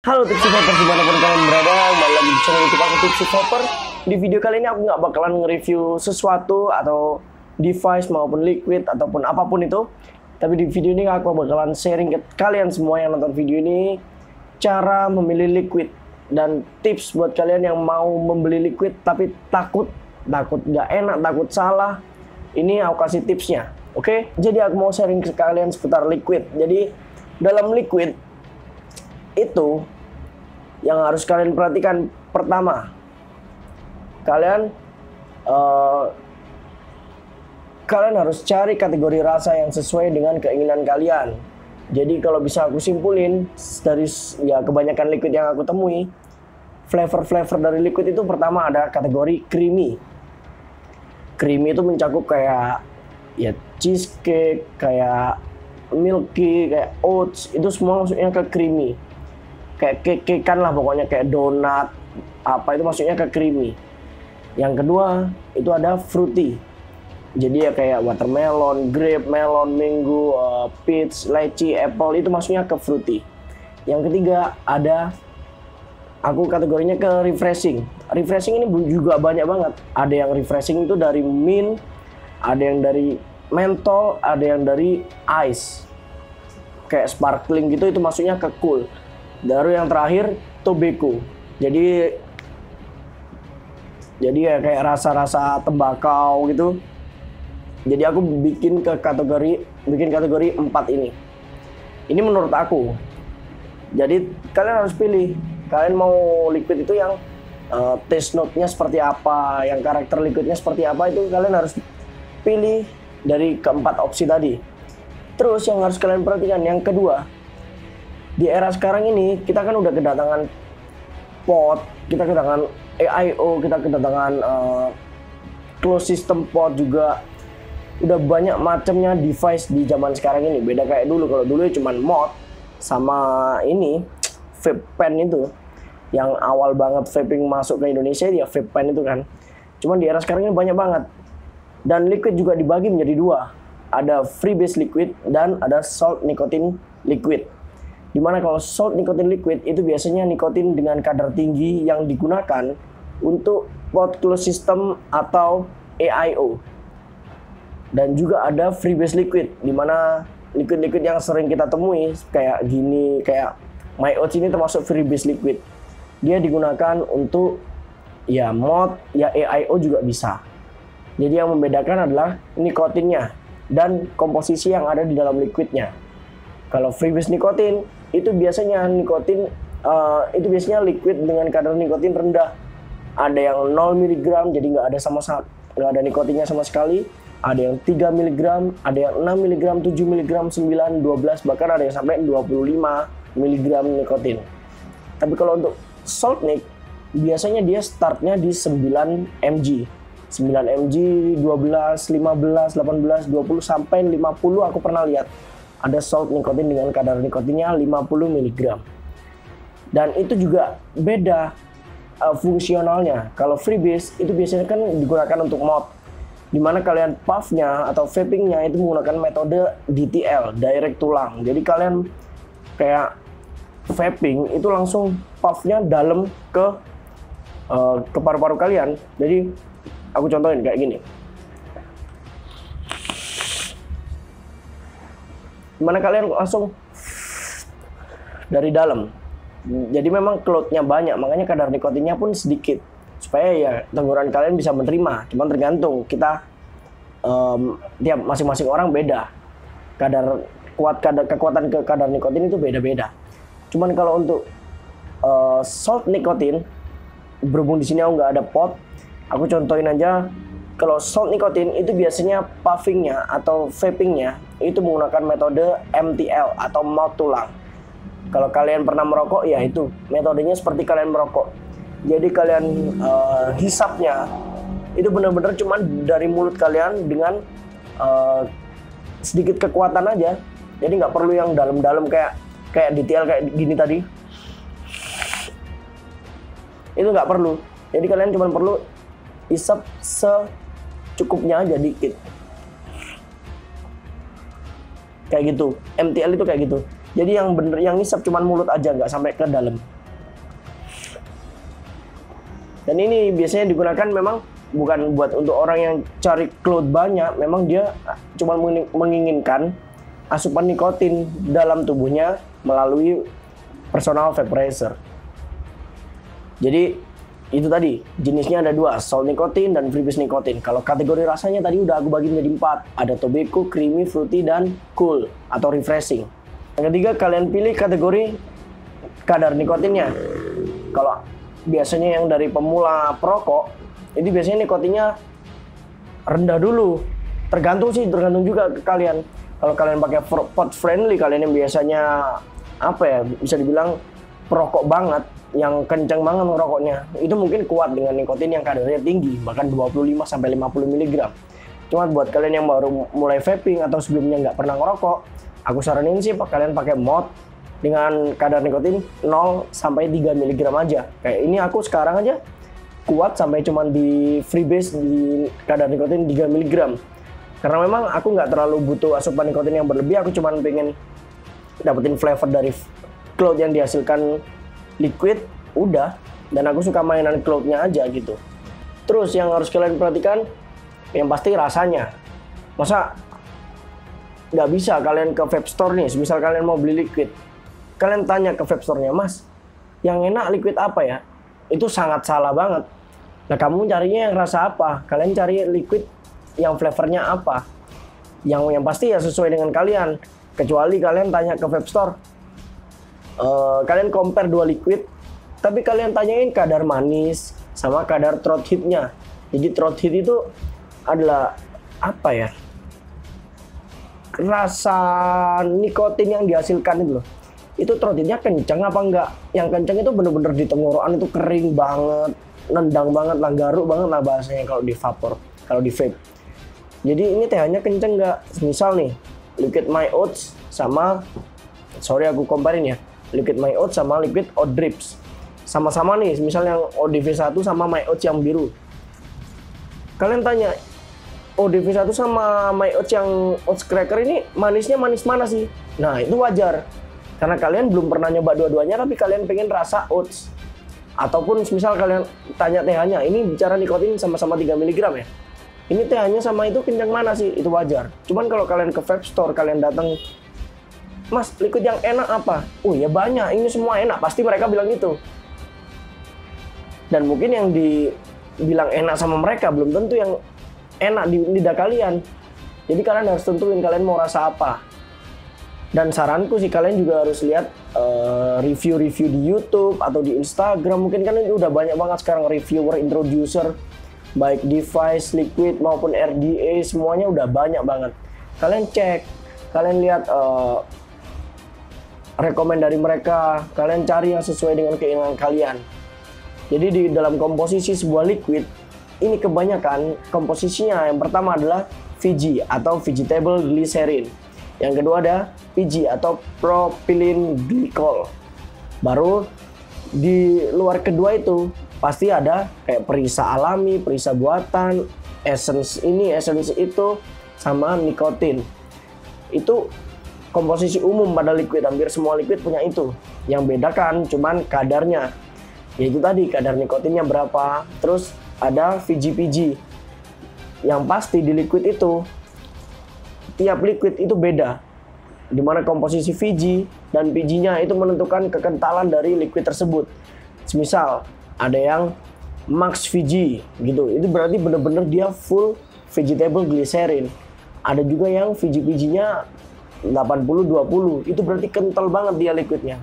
Halo Tipsy Vapor, dimanapun kalian berada, kembali lagi di channel YouTube aku Tipsy Vapor. Di video kali ini aku nggak bakalan nge-review sesuatu atau device maupun liquid ataupun apapun itu. Tapi di video ini aku bakalan sharing ke kalian semua yang nonton video ini cara memilih liquid dan tips buat kalian yang mau membeli liquid tapi takut nggak enak, takut salah. Ini aku kasih tipsnya, oke? Jadi aku mau sharing ke kalian seputar liquid. Jadi dalam liquid itu yang harus kalian perhatikan, pertama, kalian harus cari kategori rasa yang sesuai dengan keinginan kalian. Jadi kalau bisa aku simpulin dari ya kebanyakan liquid yang aku temui, flavor dari liquid itu pertama ada kategori creamy. Creamy itu mencakup kayak ya cheesecake, kayak milky, kayak oats, itu semua maksudnya ke creamy. Kayak cake-cakean lah pokoknya, kayak donat, apa itu maksudnya ke creamy. Yang kedua itu ada fruity. Jadi ya kayak watermelon, grape, melon, mango, peach, lychee, apple, itu maksudnya ke fruity. Yang ketiga ada, aku kategorinya ke refreshing. Refreshing ini juga banyak banget. Ada yang refreshing itu dari mint, ada yang dari menthol, ada yang dari ice. Kayak sparkling gitu, itu maksudnya ke cool. Baru yang terakhir tobacco. Jadi ya kayak rasa-rasa tembakau gitu. Jadi aku bikin kategori 4 ini. Ini menurut aku. Jadi kalian harus pilih. Kalian mau liquid itu yang taste note-nya seperti apa, yang karakter liquidnya seperti apa, itu kalian harus pilih dari keempat opsi tadi. Terus yang harus kalian perhatikan yang kedua, di era sekarang ini kita kan udah kedatangan pot, kita kedatangan AIO, kita kedatangan closed system pot juga. Udah banyak macamnya device di zaman sekarang ini. Beda kayak dulu. Kalau dulu cuma mod sama ini vape pen itu. Yang awal banget vaping masuk ke Indonesia ya vape pen itu kan. Cuman di era sekarang ini banyak banget. Dan liquid juga dibagi menjadi dua. Ada free base liquid dan ada salt nicotine liquid. Dimana kalau salt nicotine liquid itu biasanya nikotin dengan kadar tinggi yang digunakan untuk pot closed system atau AIO. Dan juga ada free base liquid, dimana liquid yang sering kita temui kayak gini, kayak My Oats ini termasuk free base liquid. Dia digunakan untuk ya mod, ya AIO juga bisa. Jadi yang membedakan adalah nikotinnya dan komposisi yang ada di dalam liquidnya. Kalau free base nikotin itu biasanya liquid dengan kadar nikotin rendah. Ada yang 0 mg, jadi nggak ada nikotinnya sama sekali. Ada yang 3 mg, ada yang 6 mg, 7 mg, 9, 12, bahkan ada yang sampai 25 mg nikotin. Tapi kalau untuk salt nic, biasanya dia startnya di 9 mg. 9 mg, 12, 15, 18, 20, sampai 50 aku pernah lihat. Ada salt nikotin dengan kadar nikotinnya 50 mg. Dan itu juga beda fungsionalnya. Kalau freebase itu biasanya kan digunakan untuk mod, dimana kalian puffnya atau vapingnya itu menggunakan metode DTL, direct tulang. Jadi kalian kayak vaping itu langsung puffnya dalam ke paru-paru kalian. Jadi aku contohin kayak gini. Dimana kalian langsung dari dalam. Jadi memang cloud-nya banyak, makanya kadar nikotinnya pun sedikit. Supaya ya tenggorokan kalian bisa menerima. Cuman tergantung kita, tiap masing-masing orang beda. Kekuatan ke kadar nikotin itu beda-beda. Cuman kalau untuk salt nikotin, berhubung di sini aku nggak ada pot, aku contohin aja. Kalau salt nikotin itu biasanya puffingnya atau vapingnya itu menggunakan metode MTL atau mouth tulang. Kalau kalian pernah merokok, ya itu metodenya seperti kalian merokok. Jadi kalian hisapnya itu benar-benar cuma dari mulut kalian dengan sedikit kekuatan aja. Jadi nggak perlu yang dalam-dalam kayak detail kayak gini tadi. Itu nggak perlu. Jadi kalian cuma perlu hisap secukupnya aja, dikit. Kayak gitu. MTL itu kayak gitu. Jadi yang bener, yang ngisap cuman mulut aja, nggak sampai ke dalam. Dan ini biasanya digunakan memang bukan buat untuk orang yang cari cloud banyak, memang dia cuma menginginkan asupan nikotin dalam tubuhnya melalui personal vaporizer. Jadi itu tadi jenisnya ada 2, salt nikotin dan freebase nikotin. Kalau kategori rasanya tadi udah aku bagi menjadi 4, ada tobacco, creamy, fruity, dan cool atau refreshing. Yang ketiga, kalian pilih kategori kadar nikotinnya. Kalau biasanya yang dari pemula perokok, itu biasanya nikotinnya rendah dulu. Tergantung juga ke kalian. Kalau kalian pakai pot friendly, kalian yang biasanya bisa dibilang perokok banget, yang kencang banget ngerokoknya, itu mungkin kuat dengan nikotin yang kadarnya tinggi, bahkan 25-50 mg. Cuma buat kalian yang baru mulai vaping atau sebelumnya nggak pernah ngerokok, aku saranin sih kalian pakai mod dengan kadar nikotin 0-3 mg aja. Kayak ini aku sekarang aja kuat sampai cuman di freebase di kadar nikotin 3 mg. Karena memang aku nggak terlalu butuh asupan nikotin yang berlebih, aku cuman pengen dapetin flavor dari cloud yang dihasilkan liquid, udah. Dan aku suka mainan cloudnya aja gitu. Terus yang harus kalian perhatikan, yang pasti rasanya. Masa nggak bisa kalian ke vape store nih, misal kalian mau beli liquid, kalian tanya ke vape store-nya, Mas, yang enak liquid apa ya? Itu sangat salah banget. Nah, kamu carinya yang rasa apa? Kalian cari liquid yang flavornya apa? Yang pasti ya sesuai dengan kalian. Kecuali kalian tanya ke vape store, kalian compare 2 liquid, tapi kalian tanyain kadar manis sama kadar throat heat-nya. Jadi throat heat itu adalah rasa nikotin yang dihasilkan itu loh. Itu throat heat-nya kencang apa enggak? Yang kencang itu bener-bener di tenggorokan itu kering banget, nendang banget lah, garuk banget lah bahasanya kalau di vapor, kalau di vape. Jadi ini TH-nya kenceng enggak? Misal nih, liquid my oats sama, aku comparein ya, liquid my oats sama liquid oat drips. Sama-sama nih, misal yang ODV1 sama my oats yang biru. Kalian tanya, ODV1 sama my oats yang oats cracker ini manisnya manis mana sih? Nah, itu wajar. Karena kalian belum pernah nyoba dua-duanya, tapi kalian pengen rasa oats. Ataupun misal kalian tanya TH-nya, ini bicara nikotin sama-sama 3 mg ya. Ini TH-nya sama itu kencang mana sih? Itu wajar. Cuman kalau kalian ke vape store, kalian datang, Mas, liquid yang enak apa? Oh ya banyak, ini semua enak. Pasti mereka bilang gitu. Dan mungkin yang dibilang enak sama mereka belum tentu yang enak di lidah kalian. Jadi kalian harus tentuin kalian mau rasa apa. Dan saranku sih kalian juga harus lihat review-review di YouTube atau di Instagram. Mungkin kan udah banyak banget sekarang reviewer, introducer, baik device, liquid maupun RDA, semuanya udah banyak banget. Kalian cek, kalian lihat rekomend dari mereka, kalian cari yang sesuai dengan keinginan kalian. Jadi di dalam komposisi sebuah liquid, ini kebanyakan komposisinya yang pertama adalah VG atau vegetable glycerin. Yang kedua ada PG atau propylene glycol. Baru di luar kedua itu pasti ada kayak perisa alami, perisa buatan, essence ini, essence itu, sama nikotin. Itu komposisi umum pada liquid, hampir semua liquid punya itu. Yang bedakan cuman kadarnya. Yaitu tadi kadar nikotinnya berapa. Terus ada VG-PG. Yang pasti di liquid itu tiap liquid itu beda. Dimana komposisi VG dan PG-nya itu menentukan kekentalan dari liquid tersebut. Misal ada yang max VG gitu, itu berarti bener-bener dia full vegetable glycerin. Ada juga yang VG-PG-nya 80-20, itu berarti kental banget dia liquidnya.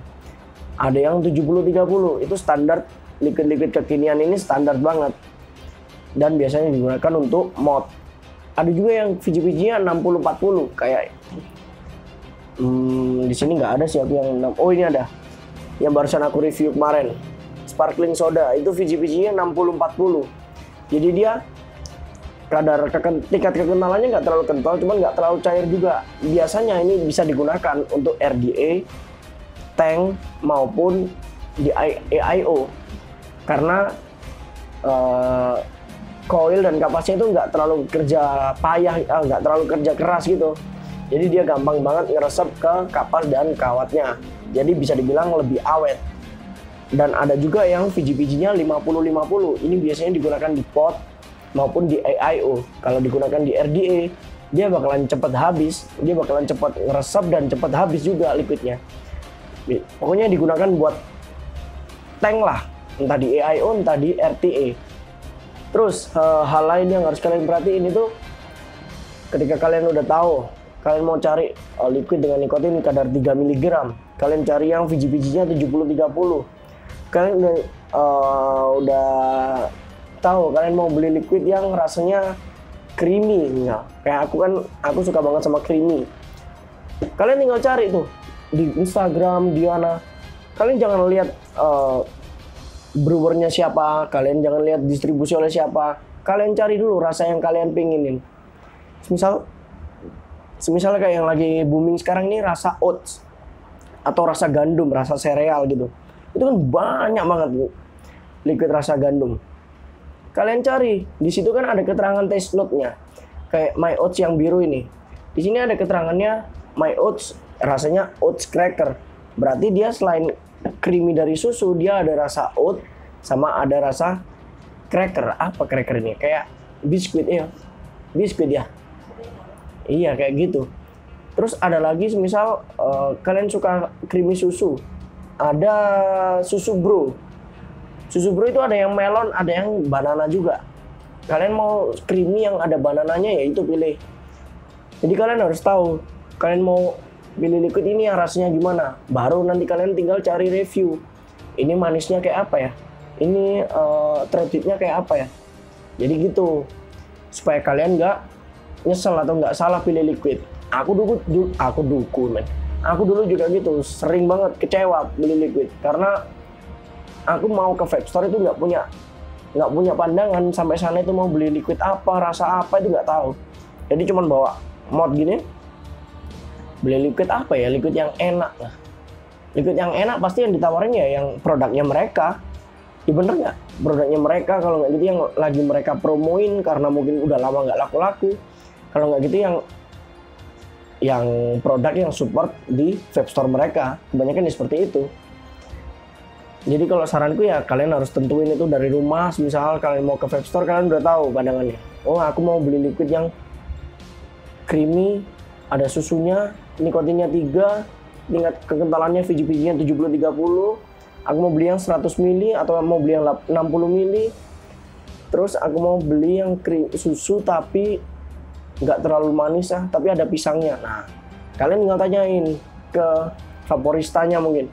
Ada yang 70-30, itu standar liquid-liquid kekinian ini standar banget. Dan biasanya digunakan untuk mod. Ada juga yang VG-PG-nya 60-40, kayak di sini nggak ada sih aku yang oh ini ada. Yang barusan aku review kemarin. Sparkling soda itu VG-PG-nya 60-40. Jadi dia tingkat kekentalannya nggak terlalu kental, cuman nggak terlalu cair juga. Biasanya ini bisa digunakan untuk RDA, tank maupun di AIO karena coil dan kapasnya itu nggak terlalu kerja payah, nggak terlalu kerja keras gitu. Jadi dia gampang banget ngeresep ke kapas dan kawatnya. Jadi bisa dibilang lebih awet. Dan ada juga yang VGPG-nya 50-50. Ini biasanya digunakan di pot maupun di AIO. Kalau digunakan di RDA, dia bakalan cepat habis, dia bakalan cepat ngeresap dan cepat habis juga liquidnya. Pokoknya digunakan buat tank lah, entah di AIO, entah di RTA. Terus hal lain yang harus kalian perhatiin itu, ketika kalian udah tahu, kalian mau cari liquid dengan nikotin kadar 3 mg, kalian cari yang VGPG-nya 70-30. Kalian udah tahu kalian mau beli liquid yang rasanya creamy, ya. Kayak aku suka banget sama creamy. Kalian tinggal cari tuh di Instagram, di mana. Kalian jangan lihat brewernya siapa, kalian jangan lihat distribusi oleh siapa. Kalian cari dulu rasa yang kalian pengenin. Semisal kayak yang lagi booming sekarang ini rasa oats atau rasa gandum, rasa sereal gitu. Itu kan banyak banget liquid rasa gandum. Kalian cari, di situ kan ada keterangan taste note-nya. Kayak My Oats yang biru ini. Di sini ada keterangannya My Oats rasanya oats cracker. Berarti dia selain creamy dari susu, dia ada rasa oat sama ada rasa cracker. Apa cracker ini? Kayak biskuit ya. Biskuit ya. Iya, kayak gitu. Terus ada lagi misal kalian suka creamy susu. Ada susu bro. Susu bro itu ada yang melon, ada yang banana juga. Kalian mau creamy yang ada banananya, ya itu pilih. Jadi kalian harus tahu, kalian mau pilih liquid ini yang rasanya gimana. Baru nanti kalian tinggal cari review. Ini manisnya kayak apa ya? Ini treatmentnya kayak apa ya? Jadi gitu. Supaya kalian nggak nyesel atau nggak salah pilih liquid. Aku dulu juga gitu, sering banget kecewa beli liquid karena aku mau ke vape store itu nggak punya pandangan sampai sana itu mau beli liquid apa, rasa apa itu nggak tahu. Jadi cuman bawa mod gini, beli liquid apa ya, liquid yang enak lah. Liquid yang enak pasti yang ditawarin ya yang produknya mereka. Ya bener nggak? Produknya mereka, kalau nggak gitu yang lagi mereka promoin karena mungkin udah lama nggak laku-laku. Kalau nggak gitu yang produk yang support di vape store mereka, kebanyakan seperti itu. Jadi kalau saranku ya kalian harus tentuin itu dari rumah. Misal kalian mau ke vape store, kalian udah tahu pandangannya. Oh, aku mau beli liquid yang creamy, ada susunya, nikotinnya 3, tingkat kekentalannya VGPG-nya 70-30. Aku mau beli yang 100 ml atau mau beli yang 60 ml. Terus aku mau beli yang susu tapi nggak terlalu manis ya, tapi ada pisangnya. Nah, kalian tinggal tanyain ke vaporistanya mungkin.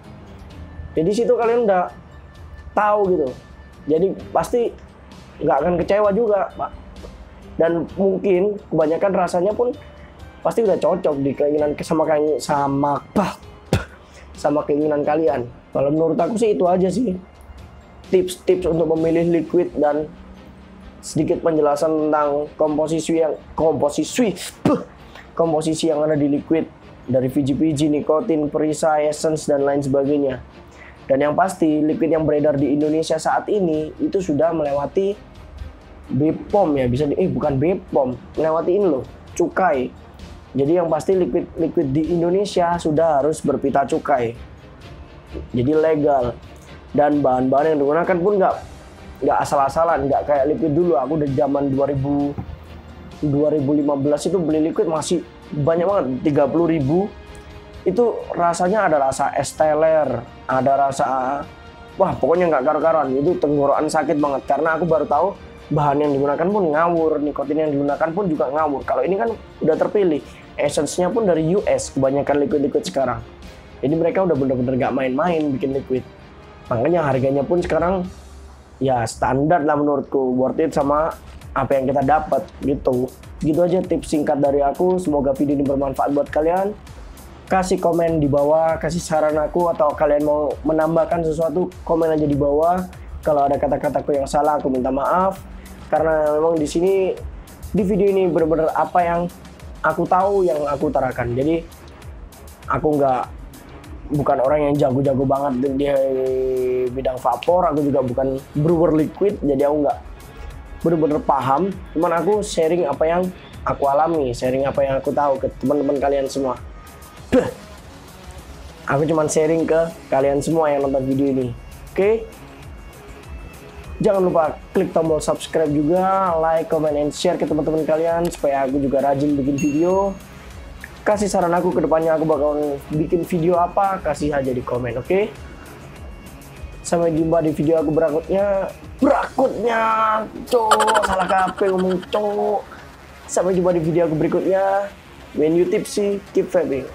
Jadi situ kalian udah tahu gitu. Jadi pasti nggak akan kecewa juga, Pak. Dan mungkin kebanyakan rasanya pun pasti udah cocok di keinginan sama keinginan kalian. Kalau menurut aku sih itu aja sih tips-tips untuk memilih liquid dan sedikit penjelasan tentang komposisi yang ada di liquid dari VGPG, nikotin, perisai, essence dan lain sebagainya. Dan yang pasti liquid yang beredar di Indonesia saat ini itu sudah melewati BPOM ya, bukan BPOM, melewati ini loh, cukai. Jadi yang pasti liquid di Indonesia sudah harus berpita cukai. Jadi legal. Dan bahan-bahan yang digunakan pun nggak asal-asalan, nggak kayak liquid dulu. Aku udah zaman 2015 itu beli liquid masih banyak banget, 30.000. Itu rasanya ada rasa es teler, ada rasa, wah pokoknya nggak karu-karuan. Itu tenggorokan sakit banget karena aku baru tahu bahan yang digunakan pun ngawur, nikotin yang digunakan pun juga ngawur. Kalau ini kan udah terpilih, essence-nya pun dari US, kebanyakan liquid-liquid sekarang. Jadi mereka udah bener-bener nggak main-main bikin liquid. Makanya harganya pun sekarang ya standar lah menurutku, worth it sama apa yang kita dapat gitu. Gitu aja tips singkat dari aku. Semoga video ini bermanfaat buat kalian. Kasih komen di bawah, kasih saran aku, atau kalian mau menambahkan sesuatu, komen aja di bawah. Kalau ada kata-kataku yang salah, aku minta maaf. Karena memang di sini di video ini benar-benar apa yang aku tahu yang aku utarakan. Jadi aku bukan orang yang jago-jago banget di bidang vapor, aku juga bukan brewer liquid, jadi aku nggak bener-bener paham. Cuman aku sharing apa yang aku alami, sharing apa yang aku tahu ke teman-teman kalian semua. Aku cuman sharing ke kalian semua yang nonton video ini. Oke. Jangan lupa klik tombol subscribe juga, like, comment, and share ke teman-teman kalian supaya aku juga rajin bikin video. Kasih saran aku ke depannya aku bakal bikin video apa, kasih aja di komen, oke? Sampai jumpa di video aku berikutnya, cowok, salah kape ngomong cowok. Sampai jumpa di video aku berikutnya. When you tipsy, keep vaping.